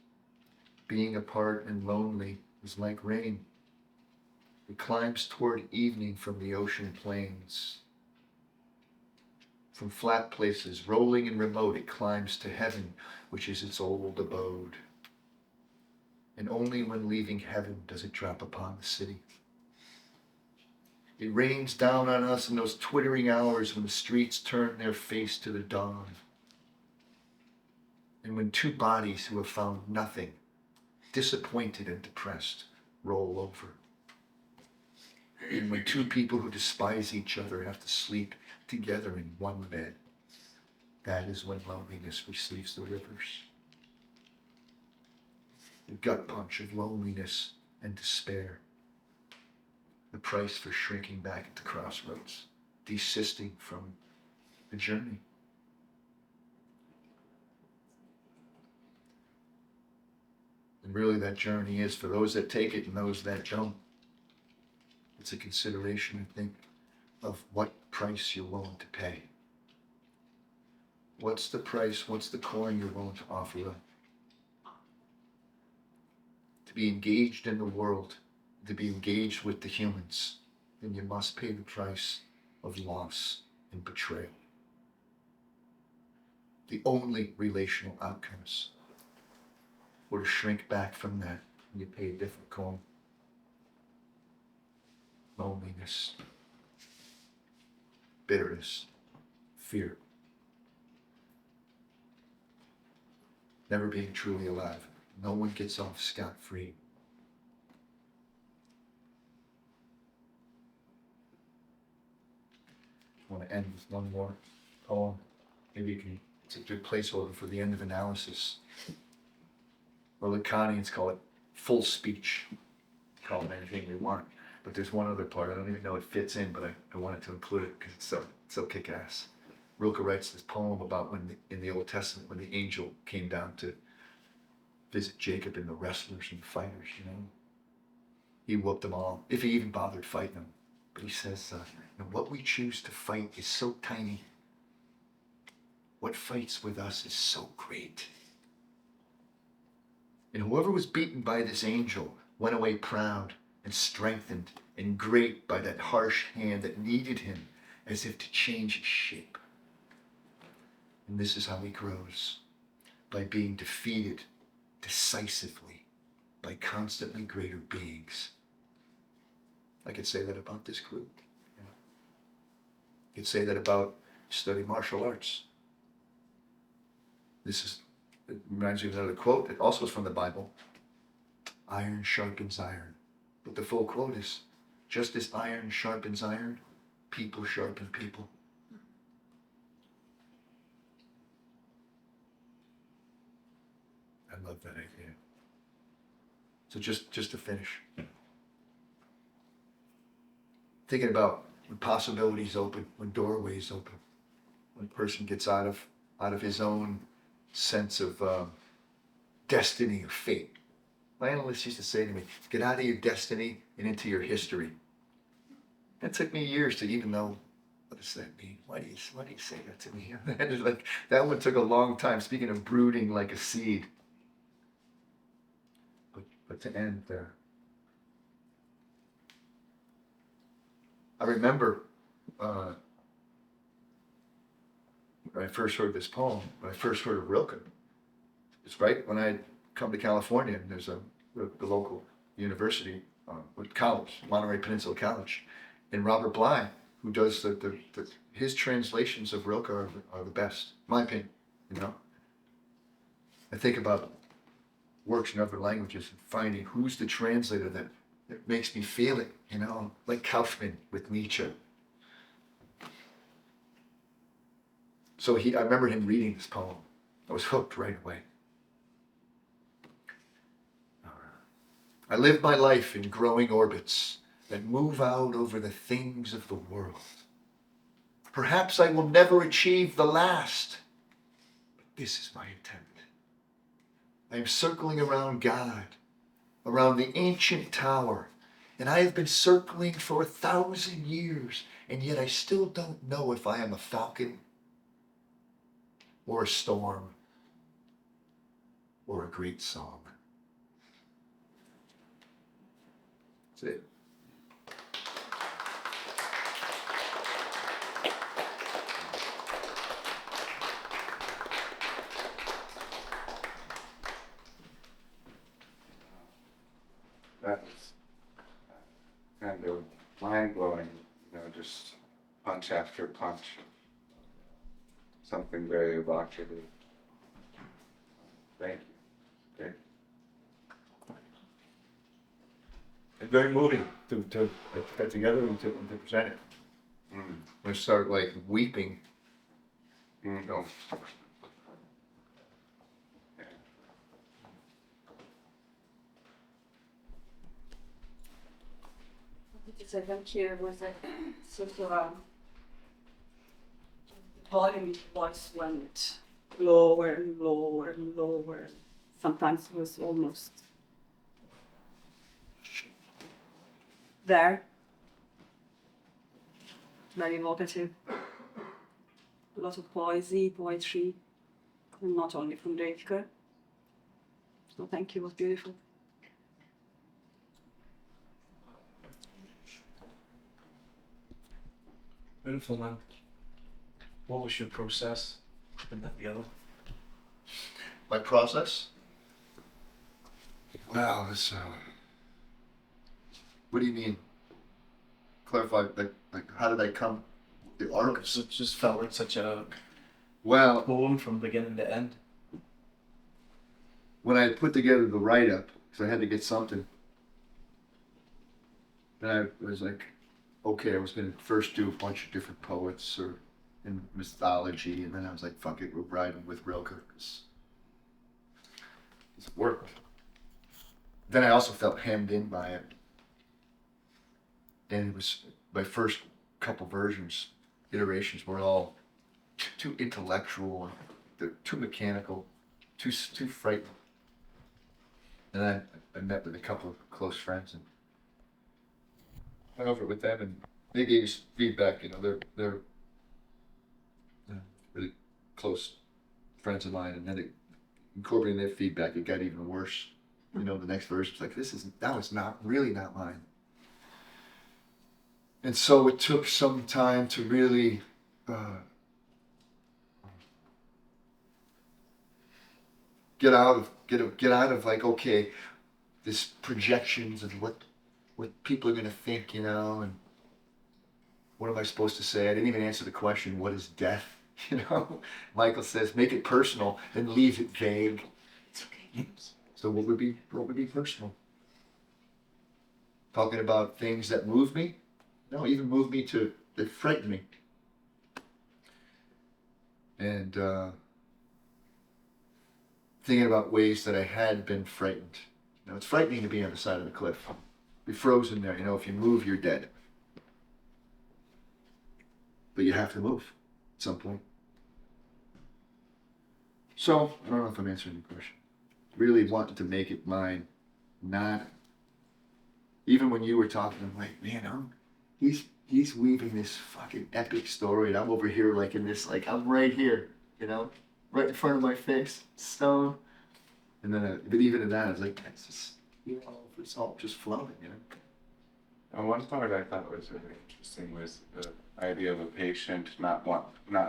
Being apart and lonely is like rain. It climbs toward evening from the ocean plains. From flat places, rolling and remote, it climbs to heaven, which is its old abode. And only when leaving heaven does it drop upon the city. It rains down on us in those twittering hours when the streets turn their face to the dawn. And when two bodies who have found nothing, disappointed and depressed, roll over. And when two people who despise each other have to sleep together in one bed, that is when loneliness receives the rivers. The gut punch of loneliness and despair. The price for shrinking back at the crossroads, desisting from the journey. And really that journey is for those that take it and those that don't. It's a consideration, I think, of what price you're willing to pay. What's the price? What's the coin you're willing to offer up? To be engaged in the world, to be engaged with the humans, then you must pay the price of loss and betrayal. The only relational outcomes. Or to shrink back from that, and you pay a different coin. Loneliness, bitterness, fear. Never being truly alive. No one gets off scot-free. I want to end with one more poem. Maybe you can, it's a good placeholder for the end of analysis. Or Lacanians call it full speech. Call it anything we want. But there's one other part, I don't even know it fits in, but I wanted to include it because it's so kick-ass. Rilke writes this poem about when in the Old Testament, when the angel came down to visit Jacob and the wrestlers and fighters, you know. He whooped them all, if he even bothered fighting them. But he says, what we choose to fight is so tiny. What fights with us is so great. And whoever was beaten by this angel went away proud and strengthened and great by that harsh hand that kneaded him as if to change his shape. And this is how he grows, by being defeated decisively by constantly greater beings. I could say that about this group. You know? I could say that about study martial arts. It reminds me of another quote that also is from the Bible. Iron sharpens iron. But the full quote is, just as iron sharpens iron, people sharpen people. I love that idea. So just to finish. Thinking about when possibilities open, when doorways open, when a person gets out of his own sense of destiny or fate. My analyst used to say to me, get out of your destiny and into your history. It took me years to even know, what does that mean? Why do you say that to me? Like, that one took a long time, speaking of brooding like a seed. But to end there, I remember when I first heard this poem, when I first heard of Rilke. It's right when I had come to California, and there's the local university, college, Monterey Peninsula College, and Robert Bly, who does his translations of Rilke are the best, in my opinion. You know, I think about works in other languages and finding who's the translator that makes me feel it. You know, like Kaufman with Nietzsche. So I remember him reading this poem. I was hooked right away. I live my life in growing orbits that move out over the things of the world. Perhaps I will never achieve the last, but this is my intent. I am circling around God, around the ancient tower, and I have been circling for 1,000 years, and yet I still don't know if I am a falcon or a storm or a great song. That's it. That's kind of mind blowing, just punch after punch. Something very evocative. Thank you. Great. And very moving to get together and to present it. I start like weeping. No. Because I think here was a sort of volume voice went lower and lower and lower. Sometimes it was almost there. Very evocative. A lot of poetry, and not only from Rilke. So thank you, it was beautiful. Beautiful, man. What was your process putting that together? My process? Wow, this. What do you mean? Clarify. Like, how did I come? The arc. So it just felt like such a Well, poem from beginning to end. when I put together the write-up, because I had to get something, then I was like, okay, I was going to first do a bunch of different poets or in mythology, and then I was like, fuck it, we're riding with Rilke, because it's worked. Then I also felt hemmed in by it. And it was, my first couple versions, iterations were all too intellectual, they're too mechanical, too frightening. And I met with a couple of close friends and went over it with them, and they gave us feedback. They're really close friends of mine, and then incorporating their feedback, it got even worse. The next verse was like, that was not mine. And so it took some time to really get out of like, okay, this projections and what people are gonna think, and what am I supposed to say? I didn't even answer the question, what is death? Michael says, make it personal and leave it vague. It's okay. So what would be personal? Talking about things that move me? No, even move me that frighten me. And thinking about ways that I had been frightened. It's frightening to be on the side of the cliff. Be frozen there. If you move, you're dead. But you have to move at some point. So, I don't know if I'm answering the question. Really wanting to make it mine, not... Even when you were talking, I'm like, man, he's weaving this fucking epic story, and I'm over here like in this, like I'm right here, right in front of my face, stone. And then, but even in that, I was like, it's just, it's all just flowing, And one part I thought was really interesting was the idea of a patient not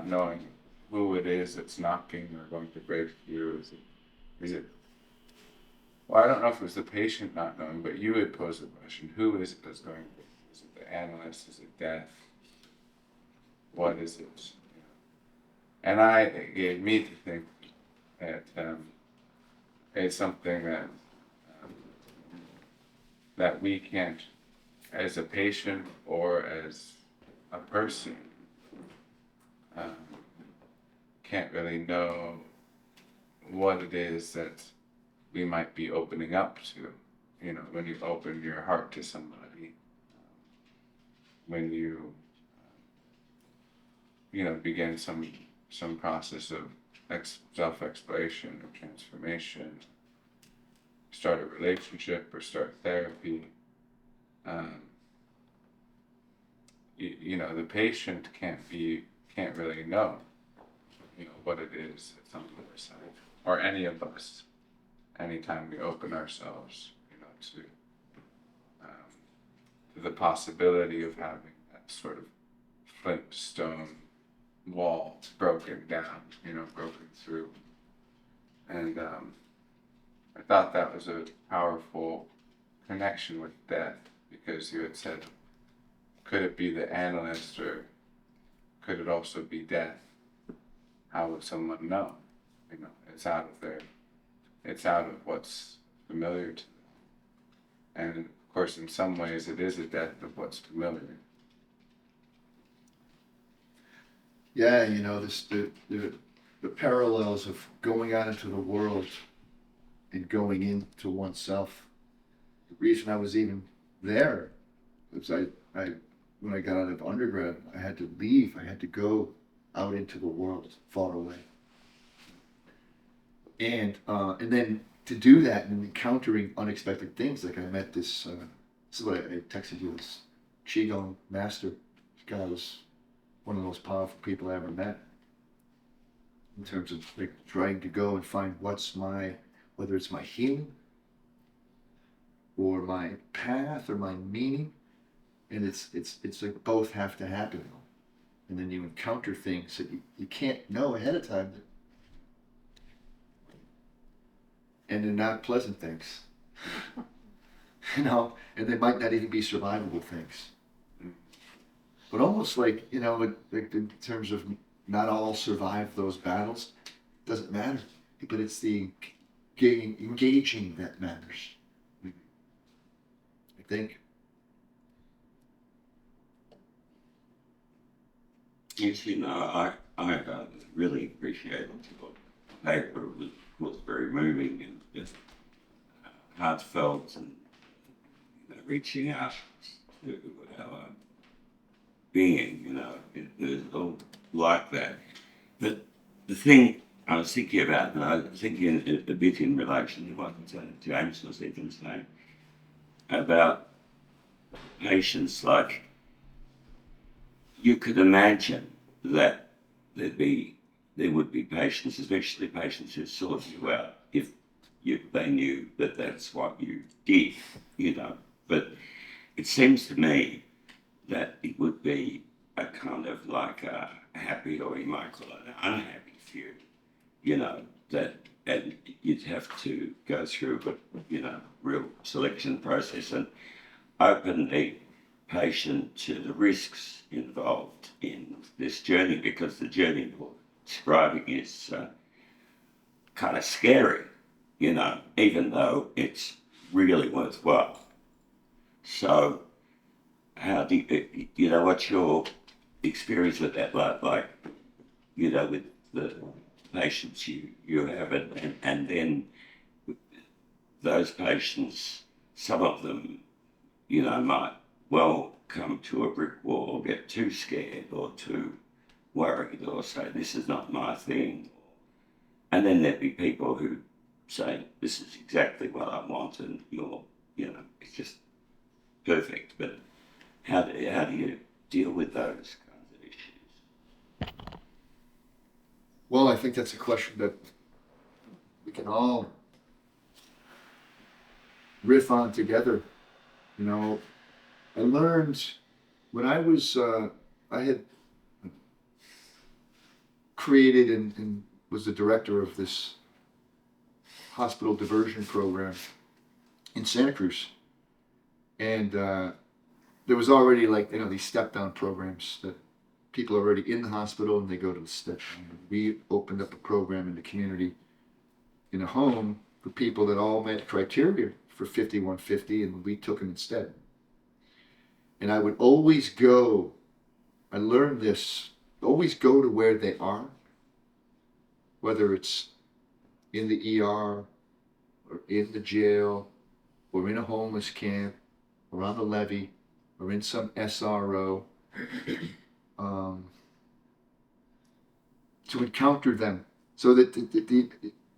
knowing who it is that's knocking or going to break through. Is it? Well, I don't know if it was the patient not knowing, but you would pose the question: who is it that's going to break through? Is it the analyst? Is it death? What is it? And it gave me to think that it's something that we can't, as a patient or as a person, can't really know what it is that we might be opening up to. When you open your heart to somebody, when you begin some process of self-exploration or transformation, start a relationship or start therapy. the patient can't really know, what it is at some other side, or any of us, anytime we open ourselves, to the possibility of having that sort of flintstone wall broken down, broken through. And I thought that was a powerful connection with death, because you had said, could it be the analyst, or could it also be death? How would someone know? It's out of what's familiar to them. And of course, in some ways, it is a death of what's familiar. Yeah, this the parallels of going out into the world and going into oneself. The reason I was even there was I when I got out of undergrad, I had to leave. I had to go out into the world, far away. And then to do that and encountering unexpected things, like I met this is what I texted you, this Qigong master. This guy was one of the most powerful people I ever met, in terms of like trying to go and find whether it's my healing or my path or my meaning. And it's like both have to happen. And then you encounter things that you can't know ahead of time. And they're not pleasant things. And they might not even be survivable things. But almost like, like in terms of not all survive those battles, doesn't matter. But it's the engaging that matters, I think. Yes, I really appreciated your paper. It was very moving and just heartfelt, and reaching out to our being, it was all like that. But the thing I was thinking about, and I was thinking a bit in relation to what James was even saying about patience, like you could imagine that there would be patients, especially patients who sought you out, if they knew that that's what you did, But it seems to me that it would be a kind of like a happy, or you might call it an unhappy few, that, and you'd have to go through a, real selection process and open the patient to the risks involved in this journey, because the journey you're describing is kind of scary, even though it's really worthwhile. So how do you, what's your experience with that, like with the patients you have, and then those patients, some of them, might well come to a brick wall, or get too scared or too worried, or say, this is not my thing. And then there'd be people who say, this is exactly what I want, and it's just perfect. But how do you deal with those kinds of issues? Well, I think that's a question that we can all riff on together. I learned when I was, I had created and was the director of this hospital diversion program in Santa Cruz. And there was already these step down programs that people are already in the hospital and they go to the step down. We opened up a program in the community in a home for people that all met criteria for 5150, and we took them instead. And I would always go, I learned this, always go to where they are, whether it's in the ER or in the jail or in a homeless camp or on the levee or in some SRO, to encounter them, so that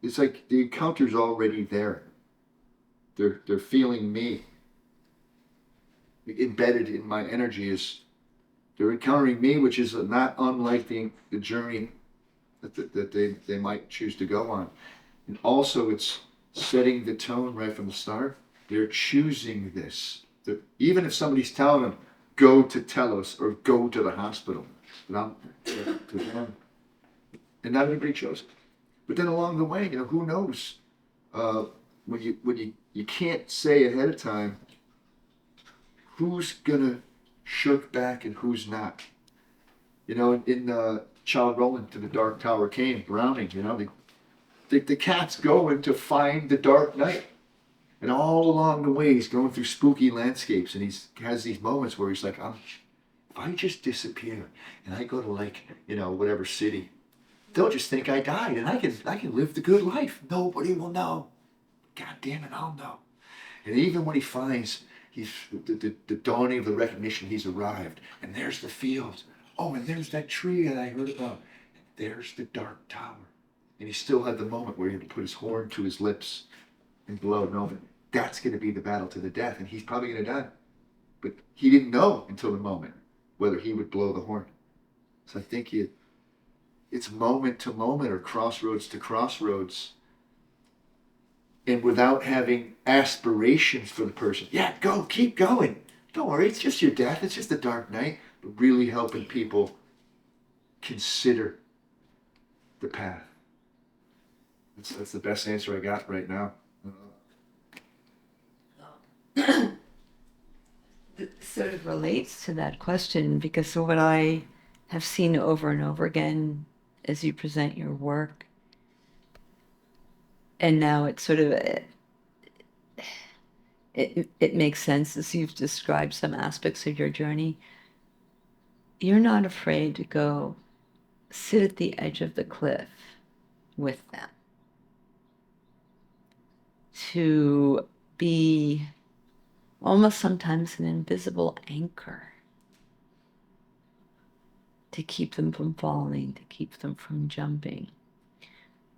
it's like the encounter's already there. They're feeling me. Embedded in my energy is they're encountering me, which is not unlike the journey that they might choose to go on. And also it's setting the tone right from the start. They're choosing this. Even if somebody's telling them, go to Telos or go to the hospital, and and not everybody chose it. But then along the way, who knows? When you can't say ahead of time who's gonna shirk back and who's not. In Child Rolling to the Dark Tower came, Browning, the cat's going to find the dark night. And all along the way, he's going through spooky landscapes, and he has these moments where he's like, if I just disappear and I go to whatever city, they'll just think I died, and I can live the good life. Nobody will know. God damn it, I'll know. And even when he finds the dawning of the recognition, he's arrived, and there's the field. Oh, and there's that tree that I heard about. There's the dark tower. And he still had the moment where he had to put his horn to his lips and blow. No, that's going to be the battle to the death, and he's probably going to die. But he didn't know until the moment whether he would blow the horn. So I think it's moment to moment or crossroads to crossroads. And without having aspirations for the person. Yeah, go, keep going. Don't worry, it's just your death. It's just the dark night. But really helping people consider the path. That's the best answer I got right now. It sort of relates to that question, because what I have seen over and over again as you present your work, and now it's sort of it makes sense as you've described some aspects of your journey. You're not afraid to go sit at the edge of the cliff with them, to be almost sometimes an invisible anchor to keep them from falling, to keep them from jumping,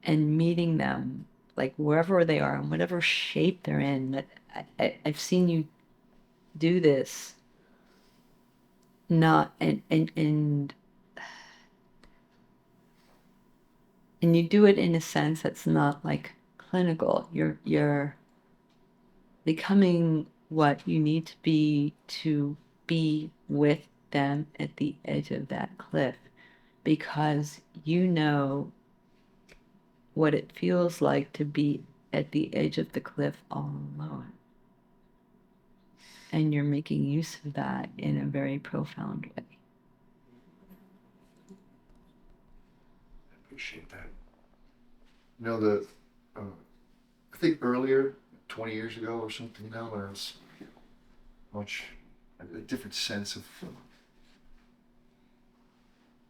and meeting them like wherever they are, in whatever shape they're in. I've seen you do this, not and you do it in a sense that's not like clinical. You're becoming what you need to be with them at the edge of that cliff, because you know what it feels like to be at the edge of the cliff all alone. And you're making use of that in a very profound way. I appreciate that. I think earlier, 20 years ago or something, when I was a different sense of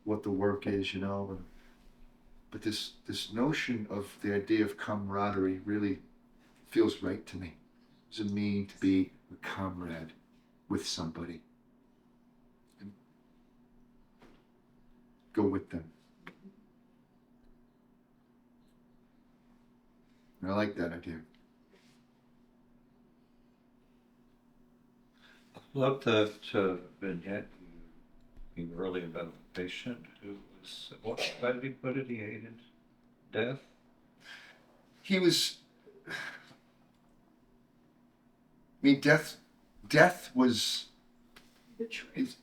what the work is, but this notion of the idea of camaraderie really feels right to me. What does it mean to be a comrade with somebody? And go with them. And I like that idea. I love that vignette you earlier about a patient who was, how did he put it? He hated death? He was, death was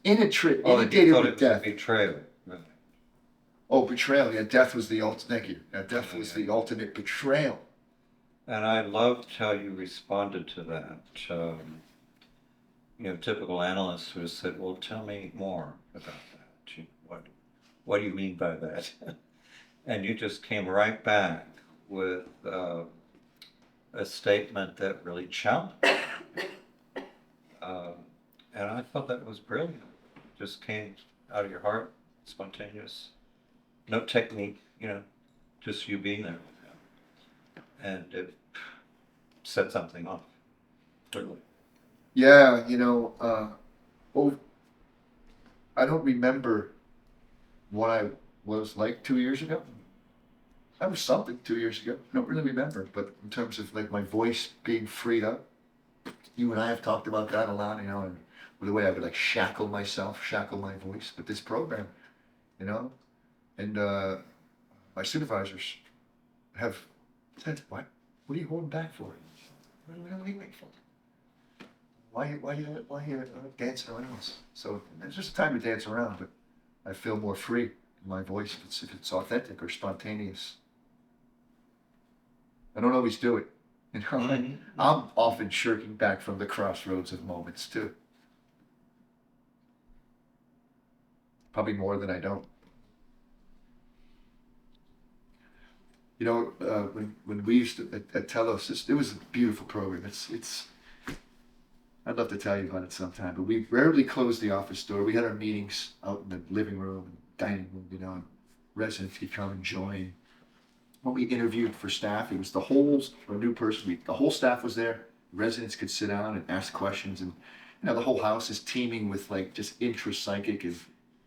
inundated Oh, he thought with it was death. a betrayal. Right. Oh, betrayal. Yeah, death was the ultimate. Thank you. Yeah, death was the ultimate betrayal. And I loved how you responded to that. Typical analysts would have said, well, tell me more about that. What do you mean by that? And you just came right back with a statement that really challenged me. And I thought that was brilliant. Just came out of your heart, spontaneous. No technique, just you being there with him. And it set something off, clearly. Yeah, I don't remember what I was like 2 years ago. I was something 2 years ago. I don't really remember, but in terms of my voice being freed up, you and I have talked about that a lot, and the way I would like shackle myself, shackle my voice. But this program, you know, and my supervisors have said, what are you holding back for? What are you waiting for? Why you dancing around? So it's just time to dance around, but I feel more free in my voice if it's authentic or spontaneous. I don't always do it. You know, I'm often shirking back from the crossroads of moments too. Probably more than I don't. You know, when we used to at Telos, it was a beautiful program. It's. I'd love to tell you about it sometime, but we rarely closed the office door. We had our meetings out in the living room and dining room, you know, and residents could come and join. When we interviewed for staff, it was the whole, for a new person, the whole staff was there. Residents could sit down and ask questions, and you know, the whole house is teeming with like just intrapsychic and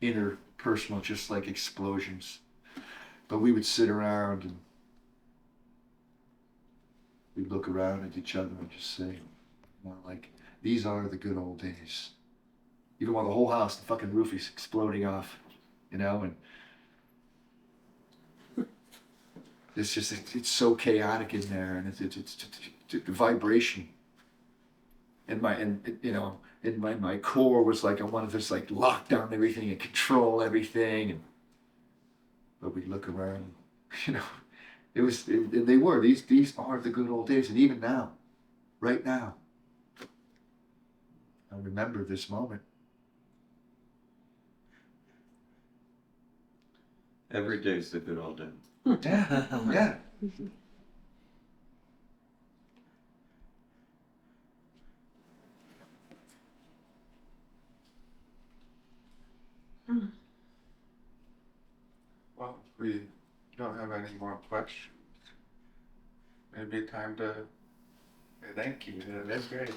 interpersonal, just like explosions. But we would sit around and we'd look around at each other and just say, you know, like, these are the good old days. Even while the whole house, the fucking roof is exploding off, you know, and it's just, it's so chaotic in there, and it's the vibration. And you know, in my core was like, I wanted to just like lock down everything and control everything. But we look around, you know, these are the good old days. And even now, right now, I remember this moment. Every day's the good old day. Yeah, yeah. Well, if we don't have any more questions, maybe time to say thank you. That's great.